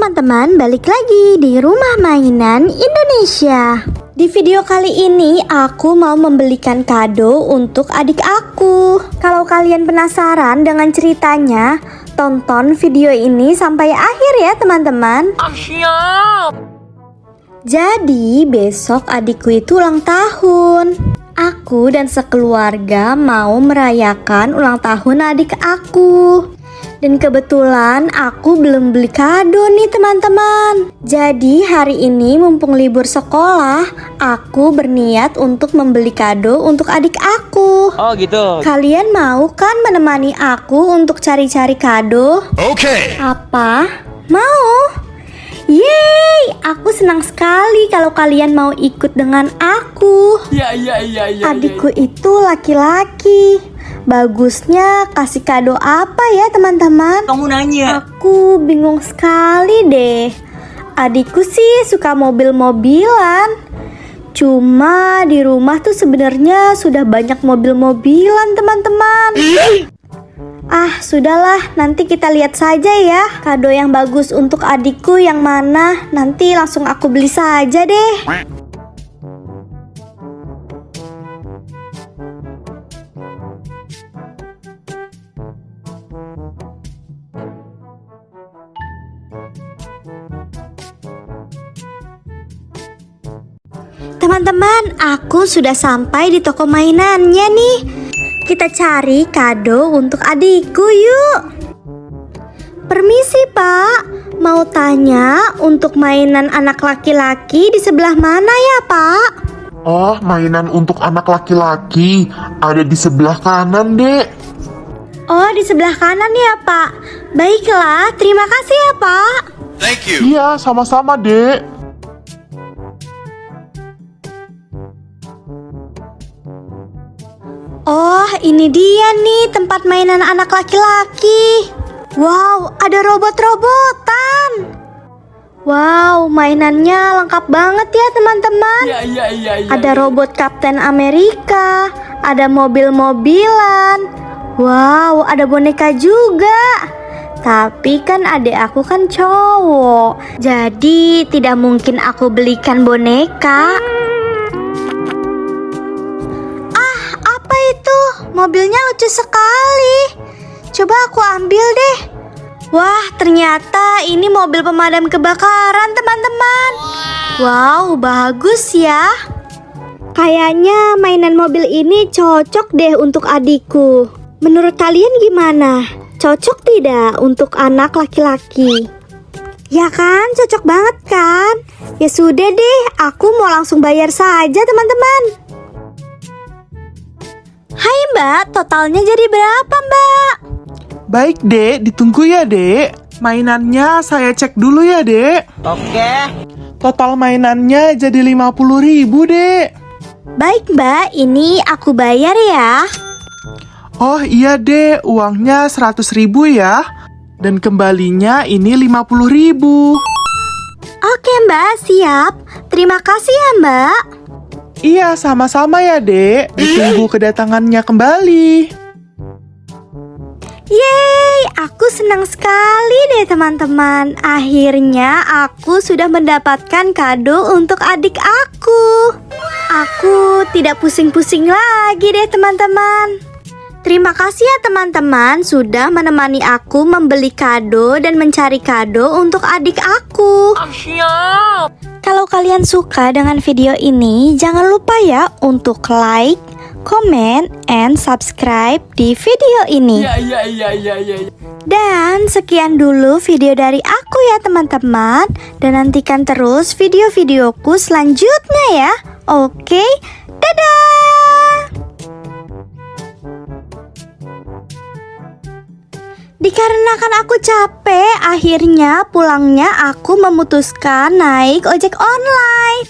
teman-teman, balik lagi di Rumah Mainan Indonesia. Di video kali ini aku mau membelikan kado untuk adik aku. Kalau kalian penasaran dengan ceritanya, tonton video ini sampai akhir ya teman-teman. Siap. Jadi besok adikku itu ulang tahun. Aku dan sekeluarga mau merayakan ulang tahun adik aku. Dan kebetulan aku belum beli kado nih teman-teman. Jadi hari ini mumpung libur sekolah, aku berniat untuk membeli kado untuk adik aku. Oh gitu. Kalian mau kan menemani aku untuk cari-cari kado? Oke. Apa? Mau? Yeay, aku senang sekali kalau kalian mau ikut dengan aku. Ya. Adikku itu laki-laki. Bagusnya kasih kado apa ya teman-teman? Kamu nanya. Aku bingung sekali deh. Adikku sih suka mobil-mobilan. Cuma di rumah tuh sebenarnya sudah banyak mobil-mobilan teman-teman. Sudahlah, nanti kita lihat saja ya kado yang bagus untuk adikku yang mana. Nanti langsung aku beli saja deh. Teman-teman, aku sudah sampai di toko mainannya nih. Kita cari kado untuk adikku yuk. Permisi Pak, mau tanya untuk mainan anak laki-laki di sebelah mana ya Pak? Oh, mainan untuk anak laki-laki ada di sebelah kanan, Dek. Oh, di sebelah kanan ya Pak. Baiklah, terima kasih ya Pak. Thank you. Iya, sama-sama, Dek. Oh, ini dia nih tempat mainan anak laki-laki. Wow, ada robot-robotan. Wow, mainannya lengkap banget ya teman-teman. Ya. Ada robot Kapten Amerika, ada mobil-mobilan. Wow, ada boneka juga. Tapi kan adik aku kan cowok, jadi tidak mungkin aku belikan boneka. Mobilnya lucu sekali. Coba aku ambil deh. Wah, ternyata ini mobil pemadam kebakaran, teman-teman. Wow, bagus ya. Kayaknya mainan mobil ini cocok deh untuk adikku. Menurut kalian gimana? Cocok tidak untuk anak laki-laki? Ya kan, cocok banget kan? Ya sudah deh, aku mau langsung bayar saja, teman-teman. Hai Mbak, totalnya jadi berapa Mbak? Baik Dek, ditunggu ya Dek. Mainannya saya cek dulu ya Dek. Oke. Total mainannya jadi 50.000 Dek. Baik Mbak, ini aku bayar ya. Oh iya Dek, uangnya 100.000 ya. Dan kembalinya ini 50.000. Oke Mbak, siap. Terima kasih ya Mbak. Iya, sama-sama ya Dek. Ditunggu kedatangannya kembali. Yeay, aku senang sekali deh teman-teman. Akhirnya aku sudah mendapatkan kado untuk adik aku. Aku tidak pusing-pusing lagi deh teman-teman. Terima kasih ya teman-teman sudah menemani aku membeli kado dan mencari kado untuk adik aku. Siap. Kalau kalian suka dengan video ini, jangan lupa ya untuk like, comment, and subscribe di video ini. Ya. Dan sekian dulu video dari aku ya teman-teman. Dan nantikan terus video-videoku selanjutnya ya. Oke, dadah! Dikarenakan aku capek, akhirnya pulangnya aku memutuskan naik ojek online.